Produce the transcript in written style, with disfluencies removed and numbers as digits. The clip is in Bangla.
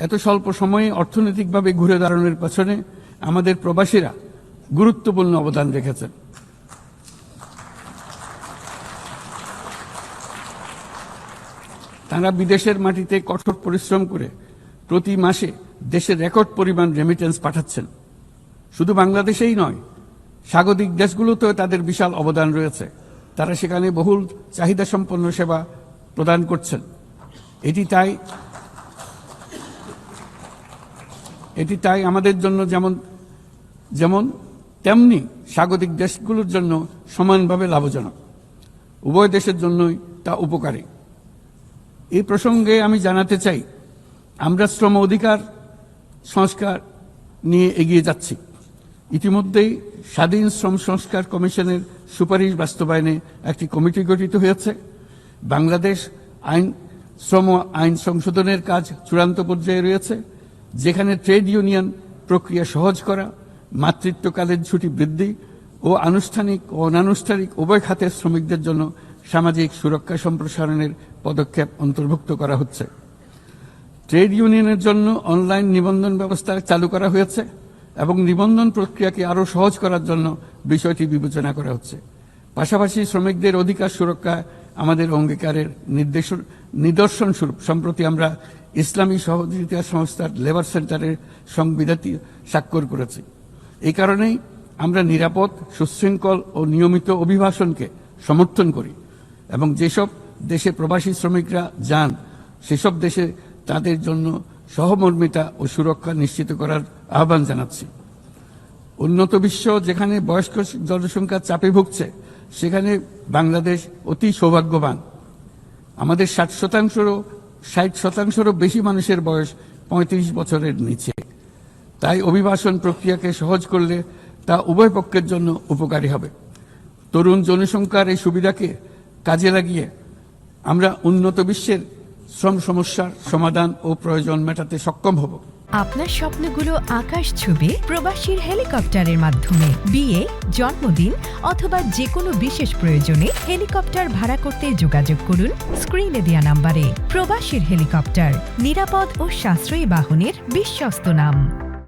এত স্বল্প সময়ে অর্থনৈতিকভাবে ঘুরে দাঁড়ানোর পেছনে আমাদের প্রবাসীরা গুরুত্বপূর্ণ অবদান রেখেছেন। তারা বিদেশের মাটিতে কঠোর পরিশ্রম করে প্রতি মাসে দেশের রেকর্ড পরিমাণ রেমিটেন্স পাঠাচ্ছেন। শুধু বাংলাদেশেই নয়, স্বাগতিক দেশগুলোতেও তাদের বিশাল অবদান রয়েছে। তারা সেখানে বহুল চাহিদা সম্পন্ন সেবা প্রদান করছেন। এটি তাই আমাদের জন্য যেমন তেমনি স্বাগতিক দেশগুলোর জন্য সমানভাবে লাভজনক। উভয় দেশের জন্যই তা উপকারী। এই প্রসঙ্গে আমি জানাতে চাই, আমরা শ্রম অধিকার সংস্কার নিয়ে এগিয়ে যাচ্ছি। ইতিমধ্যেই স্বাধীন শ্রম সংস্কার কমিশনের সুপারিশ বাস্তবায়নে একটি কমিটি গঠিত হয়েছে। বাংলাদেশ শ্রম আইন সংশোধনের কাজ চূড়ান্ত পর্যায়ে রয়েছে, যেখানে ট্রেড ইউনিয়ন প্রক্রিয়া সহজ করা, মাতৃত্বকালীন ছুটি বৃদ্ধি ও আনুষ্ঠানিক ও অনানুষ্ঠানিক উভয় খাতের শ্রমিকদের জন্য সামাজিক সুরক্ষা সম্প্রসারণের পদক্ষেপ অন্তর্ভুক্ত করা হচ্ছে। ট্রেড ইউনিয়নের জন্য অনলাইন নিবন্ধন ব্যবস্থা চালু করা হয়েছে এবং নিবন্ধন প্রক্রিয়াকে আরও সহজ করার জন্য বিষয়টি বিবেচনা করা হচ্ছে। পাশাপাশি শ্রমিকদের অধিকার সুরক্ষায় আমাদের অঙ্গীকারের নিদর্শন স্বরূপ সম্প্রতি আমরা ইসলামী সহযোগিতা সংস্থার লেবার সেন্টারের সংবিধানটি স্বাক্ষর করেছি। এই কারণেই আমরা নিরাপদ, সুশৃঙ্খল ও নিয়মিত অভিবাসনকে সমর্থন করি এবং যেসব দেশে প্রবাসী শ্রমিকরা যান সেসব দেশে তাদের জন্য সহমর্মিতা ও সুরক্ষা নিশ্চিত করার আহ্বান জানাচ্ছি। উন্নত বিশ্ব যেখানে বয়স্ক জনসংখ্যার চাপে ভুগছে, সেখানে বাংলাদেশ অতি সৌভাগ্যবান। আমাদের 60শতাংশেরও বেশি মানুষের বয়স 35 বছরের নিচে। তাই অভিবাসন প্রক্রিয়াকে সহজ করলে তা উভয় পক্ষের জন্য উপকারী হবে। তরুণ জনসংখ্যার এই সুবিধাকে কাজে লাগিয়ে আমরা উন্নত বিশ্বের শ্রম সমস্যার সমাধান ও প্রয়োজন মেটাতে সক্ষম হব। আপনার স্বপ্নগুলো আকাশ ছুবে প্রবাসীর হেলিকপ্টারের মাধ্যমে। বিয়ে, জন্মদিন অথবা যে কোনো বিশেষ প্রয়োজনে হেলিকপ্টার ভাড়া করতে যোগাযোগ করুন স্ক্রিনে দেয়া নাম্বারে। প্রবাসীর হেলিকপ্টার, নিরাপদ ও সাশ্রয়ী বাহনের বিশ্বস্ত নাম।